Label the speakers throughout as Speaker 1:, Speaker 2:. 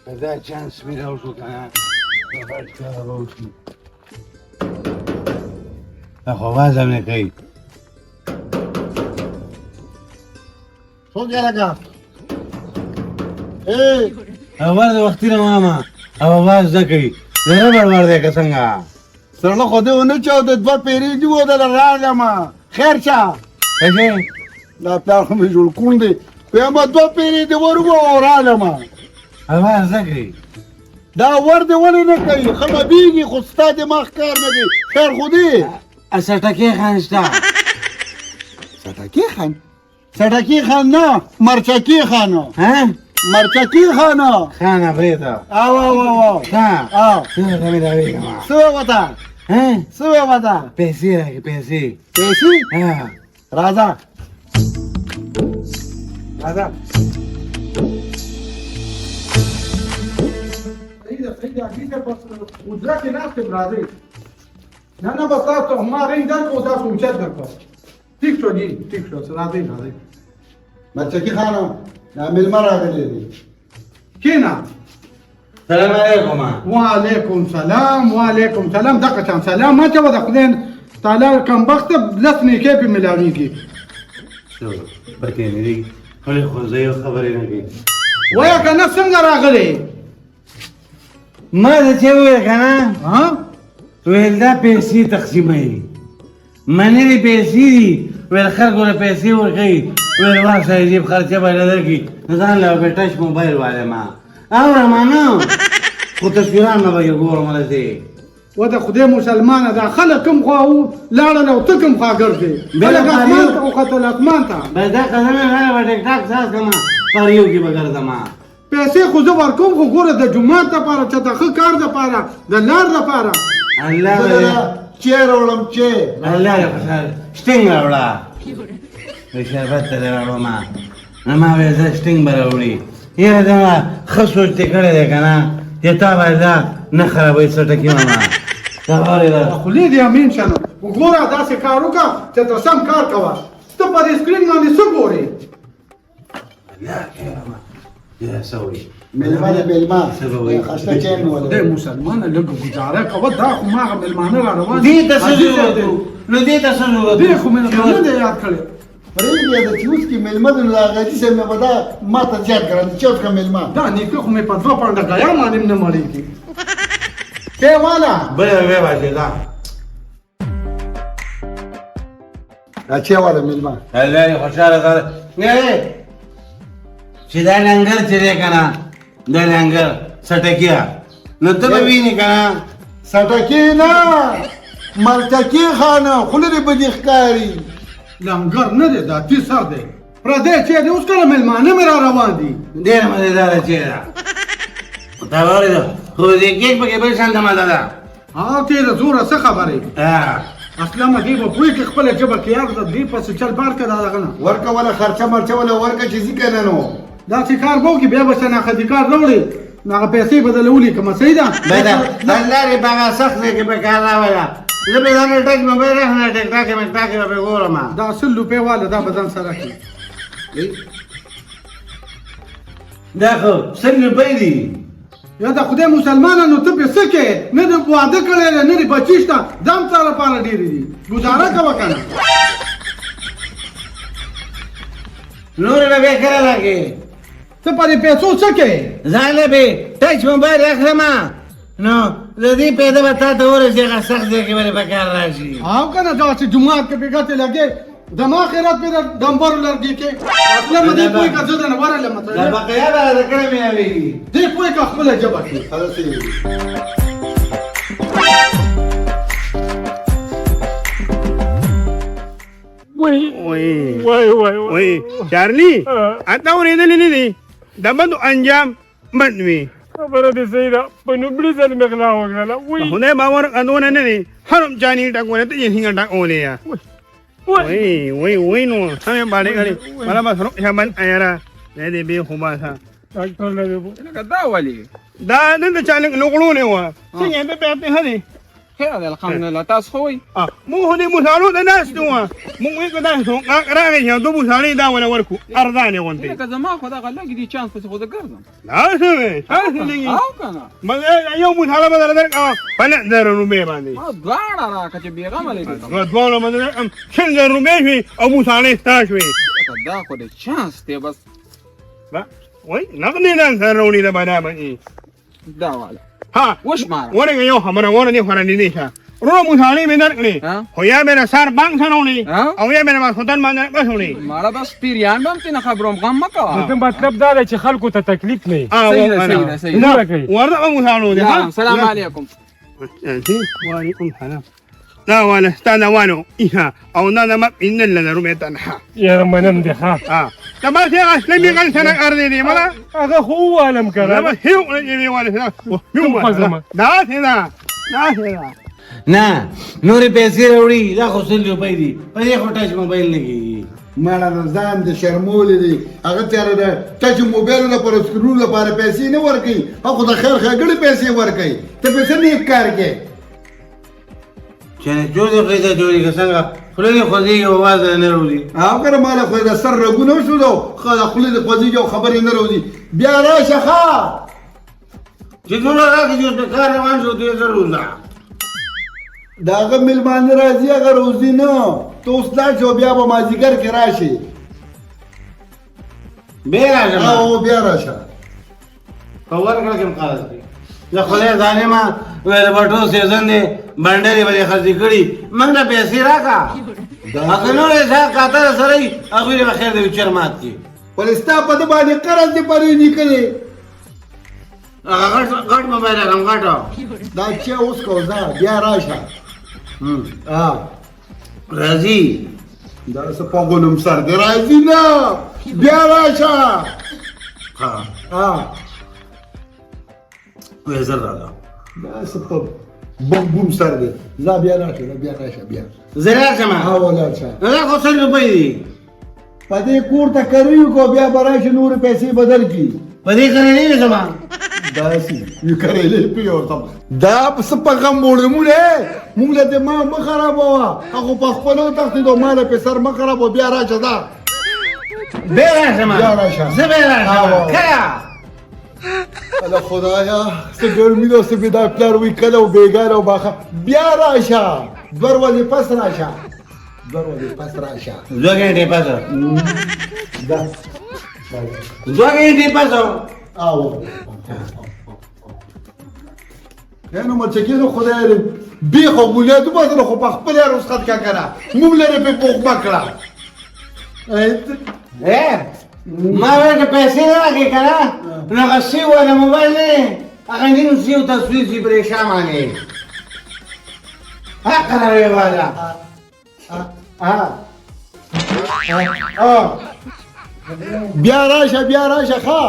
Speaker 1: دا چانس مې راوشو که نه غټ کار به وشي دا خو آواز هم نه کوي
Speaker 2: څوک یې لکه
Speaker 1: اول د وختي نه ماما او آواز نه کوي د ربړ ور دی که څنګه
Speaker 2: سړه خو دې ونه چاو د دوه پیرې دي و دله راغلم خیر چا
Speaker 1: ښه
Speaker 2: دا پلار خو مې جوړ کون دی وایم دوه پیرې دې ورغو او راغلم
Speaker 1: آواز نه کوي
Speaker 2: دا ور دې ولې نه کوي ښه لبېږي خو ستا دماغ کار نه کوي خیر خو دی
Speaker 1: سټکې خان شته
Speaker 2: سټکي خان سټکي خان نه مرچکي خان
Speaker 1: ها
Speaker 2: مرچکي خان
Speaker 1: خانه پرېږده
Speaker 2: او او او
Speaker 1: ښه
Speaker 2: او
Speaker 1: څنګه ته مې راوېږم
Speaker 2: څه وته
Speaker 1: ها
Speaker 2: څه وته
Speaker 1: پیسې راکړه پیسې
Speaker 2: پیسې
Speaker 1: ها
Speaker 2: راځه
Speaker 1: راځه
Speaker 2: نه نه بس تاسو ما رنګ درکو تاسو اوچت درکو ټیک شو جی ټیک شو راځئ راځئ مرچکي خانم دا مېلمه راغلی دی کېنه
Speaker 1: سلام علیکم
Speaker 2: وعلیکم سلام وعلیکم سلام دغه چان سلام ما ته د خدای تعالی کم وخت لس نیکې په ملاویږي
Speaker 1: شو پکې نه دی ولې خو زه یو خبرې نه کوي
Speaker 2: وایه که نه څنګه راغلی
Speaker 1: ما د چې وویل که نه
Speaker 2: ها
Speaker 1: ویل دا پیسې تقسیموي منلې پیسې دي ویل خلکو له پیسې ورکوي ویل واخله جیب خرچه به نه درکړي ځان له به ټچ موبایل وایم اورم نه خو تصویران نه به یې ګورم هلته
Speaker 2: و د خدای مسلمانه دا خلک کوم خوا لاړل او ته کوم خوا ګرځې خلک اسمان ته وختل اسمان ته
Speaker 1: بس دا قدم یې غلی به ټیک ټاک ساز کړم پریو کې به ګرځم
Speaker 2: پیسې خو زه ورکوم خو ګوره د جومات دپاره چې د ښه کار دپاره د لار دپاره
Speaker 1: الله به
Speaker 2: چیر وړم چې
Speaker 1: الله دې خوشحال شټینګ راوړه وایي شربت ته دې راوړم ما ویل زه شټینګ به راوړي یاره دا ښه سوچ دې کړی دی که نه چې تا باید دا نه خرابوي څټکي ماما دا واورې ده
Speaker 2: خولې دې امین شه نو وګوره داسې کار وکړه چې ته سم کار کوه ته په دې سکرین باندې څه ګورې
Speaker 1: الله کېرمه یا څه وایي
Speaker 2: مېلمه دی مېلمه
Speaker 1: څه به وایي
Speaker 2: خسته چین ولې مسلمانه لږ ګزاره کوه دا خو ما هغه مېلمانه را روان
Speaker 1: دې ته څه ضرورت و نو دې ته څه ضرورت
Speaker 2: دې خو مې نه دی یاد کړی پرېږدې د چې اوس کې مېلمه دی نو د غازي صاحب مې به دا ما ته زیات کړه د چوت که مېلمه دا نیکه خو مې په 2 پنډه ګیا باندې هم نه مړېږي کې والا
Speaker 1: بله ویې واچې دا
Speaker 2: دا چې والا مېلمه
Speaker 1: الله دې خوشحاله کړه نه چې دا لنګر چې دی که نه دا لنګر سټکیه نو ته به وینې که نه
Speaker 2: سټکي نه مرچکي خانه خوله دې به دې ښکاري لنګر نه دی دا تیسر دی پردی چې دی اوس کله مېلمانه مې را روان دي
Speaker 1: ډېره مزېداره چې ده تا به اورېده خو دې کیک پکې بل شان دماده ده
Speaker 2: ها ته د زوره څه خبرې اصلا ما دې به پوه کې خپله ژبه کې یاد ده دې پسې چل بار که دا دغه نه ورکه وله خرچه مرچه وله ورکه چې ځي که نه نو داسې کار به وکړي بیا به شناختي کار راوړي نو هغه پیسې به درله ولیکمه صحیح ده
Speaker 1: الله دې په هغه سخت ځای کې به کار راوړه زه به ځان ټچ موبایل راخلم ټیک ټاک مې ټاکې به پرې ګورم
Speaker 2: دا 100 روپۍ واله دا به ځان سره کړي
Speaker 1: دا خو 100 روپۍ دي
Speaker 2: یا د خدای مسلمانه نو ته پې څه کې نه د واده کړی دی نه دې بچي شته دا هم ستا لپاره ډېرې دي ګزاره کوه که نه
Speaker 1: نور به بیا کله راکړې
Speaker 2: ته په دې پیسو څه کوې
Speaker 1: ځان له به ټچ موبایل راخلم نو د دې پیدا به تا ته ورسېږي هغه سخت ځای کې به دې په کار راشي
Speaker 2: او که نه داسې جومات کې بېګا ته لګې دما خیرات پې د ډمبرو لرګي کې اصله به دې پوه که زه درنه ورغلم
Speaker 1: دا بقیه به راته کړی مې یاوېږي
Speaker 2: دې پوه که خپله ژبه کې
Speaker 3: وای چارلی اته ورېدلې نه دي د بدو انجام بد وي
Speaker 4: خبره دې صحیح ده په نوبړي ځل مې غلا وکړله
Speaker 3: خدای باور قانون نه دي هرم چانی ټاکونه ته یې څنګه ټاکولې یا وای نو سمې باندې غړي مله ما سره شمن ایرا نه دې به خو ما سا
Speaker 4: ډاکټر لږه
Speaker 3: دا نن د چالک لوګړو نه و څنګه به پاتې هدي
Speaker 5: خیر دی الحمدلله تاسو خو وي
Speaker 3: مو هدي مسالو د ناس دوه مو وی کو دا سو راغی یو دو مسالې دا ولا ورکو ارزانه غونډي
Speaker 5: لکه زما خو دغه لګي دي چانس پسې خو زه ګرځم
Speaker 3: لا سمې تاسو لګي
Speaker 5: او کنه
Speaker 3: ما یو مساله بدل درک په نه رومې باندې
Speaker 5: ما دواړه راکړه چې بېغمه لګي
Speaker 3: ما دوه باندې شل رومې شي او مسالې تاسو وي
Speaker 5: دا خو د چانس دی بس
Speaker 3: وای نغني نن سرونی د باندې
Speaker 5: دا والا
Speaker 3: ها
Speaker 5: وش مارا
Speaker 3: ورنګ یو خبره ورنه خورنې دي ښه رو مسالې مې درکړې خو یا مې سر بانک سنونی او یا مې ما خدان باندې بسونی
Speaker 5: ماړه بس پیریان به هم تېنه خبروم غم مه کوه
Speaker 4: ته مطلب دا دی چې خلکو ته تکلیف نه وي
Speaker 5: صحیح ده صحیح ده صحیح ده
Speaker 4: نه کوي
Speaker 3: ورته مسالو دي ها
Speaker 5: سلام علیکم
Speaker 3: وعلیکم السلام لا ولا استنى وانو إيها أو نانا ما إن لنا رميت أنها
Speaker 4: یاره منم دی ښه
Speaker 3: تما سي أسلمي قال سنة أرضي دي ملا
Speaker 4: هغه خو ووالم که
Speaker 3: لا
Speaker 4: نه
Speaker 3: هيو نجيبي ولا هيو دا سيدا دا سيدا
Speaker 1: نه نورې پیسې راوړي دا خو 100 روپۍ دي په دې خو ټچ موبایل نه کېږي
Speaker 2: ماړه ځان د شرمولې دي هغه تیاره ده ټچ موبایل لپاره سکرو لپاره پیسې نه ورکوي او خو د خیر ښېګړې پیسې ورکوي ته پیسې نیک کار کوې
Speaker 1: چې جوړې پیدا جوړې که څنګه خوله دې خوځېږي او اواز نه راوځي
Speaker 2: او که ماله خو د سر رګونه وشو دو خوله دې خوځېږي او خبرې نه راوځي بیا راشه ښه
Speaker 1: چې ټوله راکړي چې د کار روان شو دې زر وځه
Speaker 2: د هغه مېلمانه راځي هغه روزي نه ته اوس لاړ شې بیا به مازدیګر کې راشې
Speaker 1: بیا راشه
Speaker 2: او بیا راشه
Speaker 1: په ورکړه کې مخالف دی د خدای ځانې ما ویل بټو سیزن دی بنډرې به دې خرڅې کړي موږ له پیسې راکړه هغه نورې ځا کاته سره یې هغوی دې به خیر دی چرمات کړي
Speaker 2: ولې ستا په ده باندې قرض دې پرې نیکلې
Speaker 1: هغه غټ موبایل هغه غټه
Speaker 2: دا چې اوس کو ځه بیا راشه
Speaker 1: راځي
Speaker 2: دا څه په غنم سر دې راځي نه بیا راشه
Speaker 1: وې زر راځه
Speaker 2: دا څه په بوم بوم سر دې ځه بیا راشه بیا راشه بیا
Speaker 1: زه راشم
Speaker 2: ولاړ شه
Speaker 1: دا خو 100 روپۍ دي
Speaker 2: په دې کور ته کریو کو بیا به راشي نورې پیسې بدل کړي
Speaker 1: په دې کړې نه زما
Speaker 2: داسې یو کړېلې پی ورته دا څه په غم وړې مونږ له دماغ مه خرابوه هغه په خپلو تښتېدو ما له په سر مه خرابوه بیا راشه ځه
Speaker 1: بیا راشم
Speaker 2: بیا راشه
Speaker 1: زه بیا راشم کله
Speaker 2: الله خدایا څه ګرمي ده څه بېدا پلار وي کله و بېګاره او باخه بیا راشه 2 ورځې پس راشه 2 ورځې پس راشه
Speaker 1: 2 غنټې پس
Speaker 2: دا
Speaker 1: 2 غنټې پس
Speaker 2: او نو مرچکینو خدای دې بیخو ګولې ته بدل خو په خپل رخصت کا کنه موږ لري په پوخ بکړه
Speaker 1: ما ورته پیسې نه راکړې که نه نو هغه سي وله موبایل نه هغه نیم سي او تصویر سي پرېشان باندې حق راوې والا
Speaker 2: بیا راشه ښه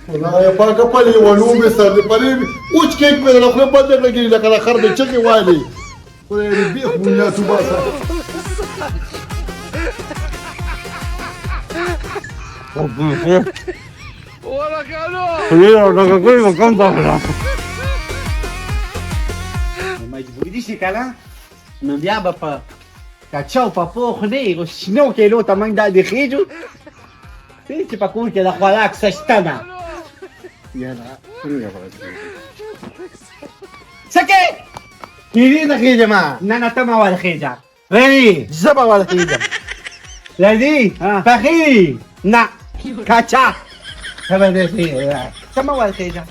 Speaker 2: خدایا پاکه پلې ولو مې سر دې پلې اوچ کېک مې له خولې بند لګېږي لکه د خر د چغې والي خدای دې بیخ بنیاد وباسه
Speaker 6: مجبوري شي که نه نو بیا به په کچه او په پوخ نه یې شنو کیلو ته موږ دا دخېږو چې په کور کې د خوراک څه شته نه څه کوې
Speaker 1: کیدی ته خېږم
Speaker 6: نه ته مه ورخېږه
Speaker 1: راځي
Speaker 6: زه به ورخېږم
Speaker 1: راځي پخې
Speaker 6: نه کچه
Speaker 1: ته به داسې
Speaker 6: ته مه ورخېږه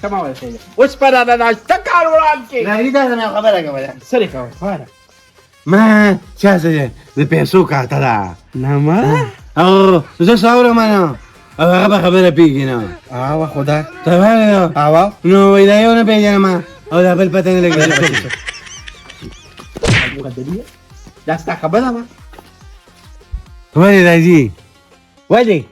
Speaker 6: ته مه ورخېږه اوس په رانه ناشته کار وړاند کې
Speaker 1: راځي تا زما خبره کوله
Speaker 6: څه دې کوه
Speaker 1: ما چا څه د پیسو کاته ده
Speaker 6: نه ما
Speaker 1: او زه ساورم نه او هغه به خبره پیږي نه
Speaker 6: آوا خدا
Speaker 1: ته
Speaker 6: آوا
Speaker 1: نو وای دا یو نه پیژنم او دا بل پته نه لګي
Speaker 6: دا ستا خبره ما
Speaker 1: ولې راځي
Speaker 6: ولې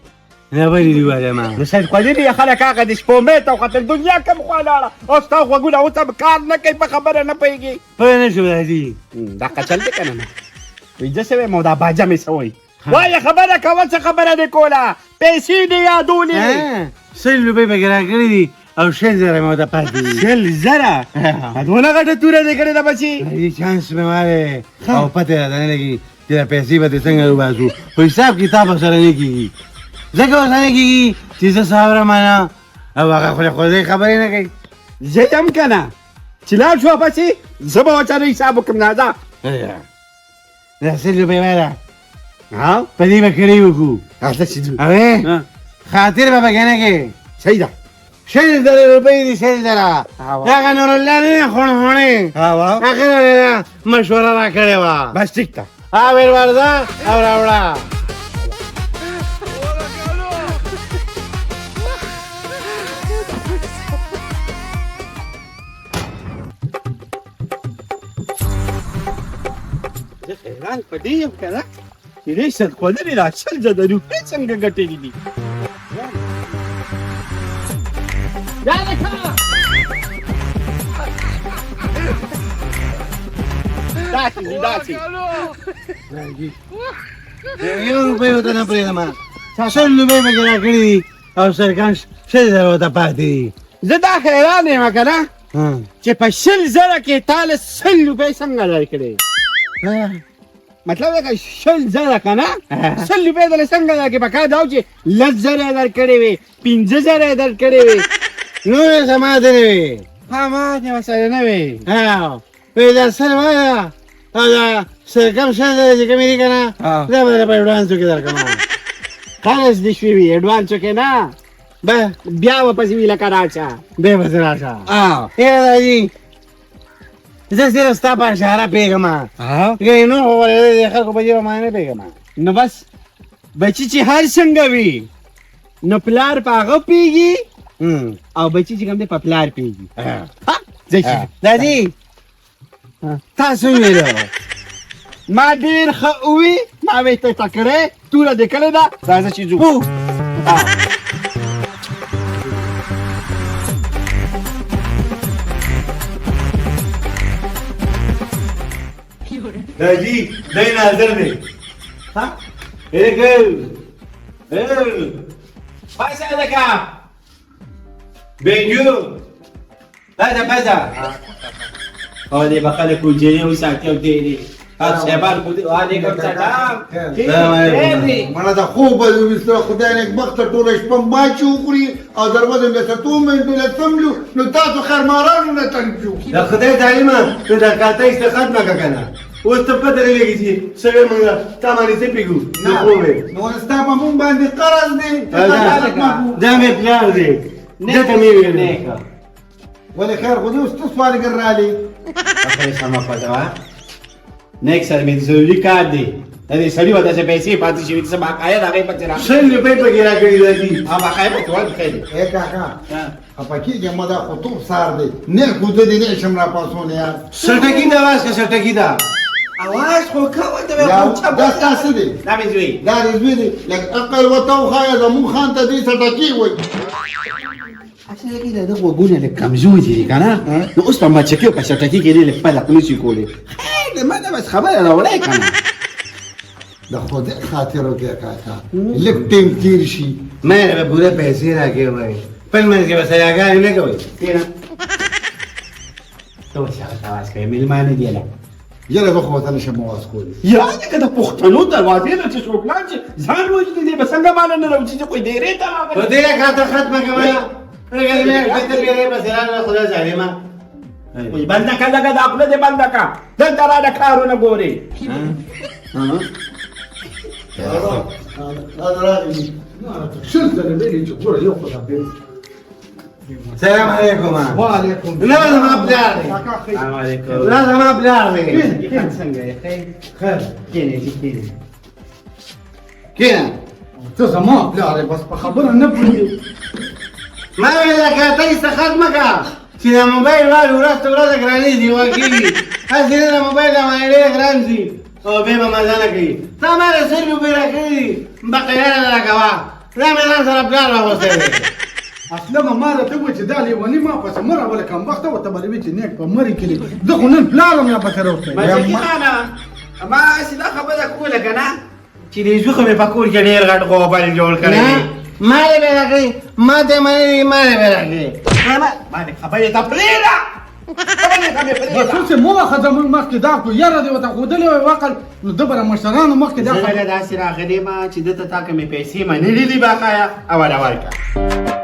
Speaker 1: نه ولې دی وایه ما
Speaker 6: نو سید قادر خلک هغه د شپومې ته وختل دنیا کم خوا لاړه او ستا غوږونه اوس هم کار نه کوي په خبره نه پوهېږي
Speaker 1: پوه نه شو راځي
Speaker 6: دا قتل دی که نه وایي زه څه وایم او دا باجه مې څه وایي وایه خبره کول څه خبره دې کوله پیسې دې یادولې
Speaker 1: 100 روپۍ پکې راکړي دي او 6000 مې ورته پاتې دي.
Speaker 6: 1000 دونه غټه توره دې کړې ده بچي.
Speaker 1: دې چانس مې واره او پته راته نه لګي چې دا پیسې به دې څنګه وباسو. خو حساب کتاب سره نه کېږي ځکه ورته نه کېږي چې زه صابره منه او هغه خولې خبرې نه کوي.
Speaker 6: زه یم که نه چې لاړ شو بچي زه به ورسره حساب وکړم نه ده.
Speaker 1: دا 100 روپۍ واله
Speaker 6: ها
Speaker 1: په دې به کړی وکړو.
Speaker 6: هلته چې ځو
Speaker 1: اوې خاطر به پکې نه کوې.
Speaker 6: صحیح ده.
Speaker 1: 6000 روپۍ دي 6000 هغه نورالله نه خونخونې هغه مشوره را کړې وه.
Speaker 6: بس ټیک ده.
Speaker 1: ور ورځه او راوړه.
Speaker 6: زه حیران په دې یم که نه چې دې سرخوړلې دا 100 روپۍ څنګه ګټلې دي. داسې دي داسې.
Speaker 1: یو روپۍ ورته نه پرېږدم 100 روپۍ پکې را کړي دي او سرکان 6000 ورته پاتې دي.
Speaker 6: زه دا حیران یم که نه چې په 100,000 کې تا له 100 روپۍ څنګه درکړې. مطلب دا که 100,000 که نه 100 روپۍ دله څنګه درکړې. په کار دا و چې 10,000 یې درکړې وې 15,000 یې درکړې وې.
Speaker 1: نورې زما دې نه وې.
Speaker 6: ما دې ورسره نه وې.
Speaker 1: وی دا 100 وایه او دا سرکم 6000 چې کومې دي که نه دا به درته په اډوانسو کې درکړم.
Speaker 6: خلاص دې شوې وي اډوانسو کې نه بیا واپس وي لکه راشه
Speaker 1: بیا پسې راشه. یاره داجي زه صرف ستا په اشاره پوهېږم که نور خو د خلکو په ژبه باندې نه پوهېږم.
Speaker 6: نو بس بچي چې هر څنګه وي نو پلار په هغه پوهېږي او بچي چې کوم دی په پلار پوهېږي.
Speaker 1: دادي تاسو ویلو
Speaker 6: ما ډېر ښه ووي ما وې ته تکړې توره دې کړې ده راځه چې ځو.
Speaker 1: داجي دی ناظر دی. ګل پایسه لکه بنجو پایسه پایسه
Speaker 6: او دې به خلک وجرې وساتي او دې هر صاحبان خو دې دې کوم
Speaker 2: مړه د خوب به وستره خدای نیکبخته ټوله شپه ماچې وخوري او دروازه بیا څه 2 منټو له څملو نو تاسو خرمارانو نه تنګ شو.
Speaker 1: د خدای تعلیمه ته دا کاته ایسته ختمه که که نه اوس ته پته نه لګي چې سړی مونږ تا باندې څه پېږو نه خوبې
Speaker 2: نو ستا په مونږ باندې قرض دی
Speaker 1: دا مې پلار دی ځکه مې ویلې.
Speaker 2: ولې خیر خو دې اوس ته سوالګر رالی
Speaker 6: خبرې سمه پته وه نیک سره مې ضروري کار دی دا دې سړي به داسې پیسې پاتې شوي دي څه باقاعد هغې پسې را
Speaker 1: 100 روپۍ پکې را کړي دادي.
Speaker 6: باقاعد پکې ورکړی دی.
Speaker 2: ای کاکا خفه کېږم ما دا خو توپ سار دی نه خو زه دې نه شم راپاڅولی یار.
Speaker 1: سټکي ده اواز که سټکي ده
Speaker 6: اواز خو کوه ته
Speaker 2: دا ستا څه دی
Speaker 6: دا مې زوی
Speaker 2: دا دې زوی دی لکه عقل ورته وښایه زموږ خان ته دې سټکي وایي.
Speaker 6: اصل کې دا د غوږونه لږ کمزوري دي که نه نو اوس په مچکې او په چټکي کې دې لږ فرق نه شي کولی. خیر ما دا بس خبره راوړی که نه
Speaker 2: د خدای خاطر وکړه کاکا لږ ټیم تېر شي.
Speaker 1: ما به پوره پیسې راکړې وای خپل منځ کې به سیاګانې نه کوئ.
Speaker 6: ته اوس هغه ته اواز کوې میلمانه دي له
Speaker 2: یاره زه خو ورته نه شم اواز کولی.
Speaker 6: یا که د پښتنو دروازې نه چې څوک لاړ چې ځان وژني دی به څنګه ماله نه راوځي چې کوی ډېرې ته
Speaker 1: په دې خاطر ختمه کوه خدا ظالمه
Speaker 6: بنده که لږه د خوله دې بنده که دلته راله کارونه ګورې.
Speaker 2: شل ځله ویلي چې ګوره یو خو دا بېل.
Speaker 1: سلام علیکم.
Speaker 2: وعلیکم
Speaker 1: لا زما پلار دی.
Speaker 6: سلام علیکم.
Speaker 1: لا زما پلار دی.
Speaker 6: څنګه یې
Speaker 1: خیر
Speaker 6: کېنې چې کېنې
Speaker 1: کېنه
Speaker 2: ته زما پلار یې بس په خبره نه پوهېږې.
Speaker 1: ما ویل لکه ته ایسته ختمه که چې د موبایل وال ورځ ته ورځ ګرانې دي وکېږي هسې نه د موبایل د باندې ډېر ګران شي او بیا به مزه نه کوي. تا ما له 100 روپۍ راکړي دي بقیه نه راکوه دا مې ځان سره پلار راوستی دی.
Speaker 2: اصله ما راته وویل چې دا لیوني ما پسې مه راوله کمبخته ورته به دې وي چې نیک په مرې کړي زه خو نن پلارم یا پسې راوستی.
Speaker 6: مچکي خانه ما هسې دا خبره کوله که نه چې د زوخه مې په کور کې ډېر غټ غوبل جوړ کړی دی
Speaker 1: ما دې به راکړي ما ته منلي ما دې به راکړي
Speaker 6: باندې خبرې ته پرېږده خبرې ته مې پرېږده
Speaker 2: بس اوس یې مو واخه زموږ مخکې دا کو یاره دې ورته ښودلې وای وقل نو ده به را مشرانو مخکې دا
Speaker 6: زه داسې راغلی ما چې ده ته تا که مې پیسې منلي دي باقایا او ورکړه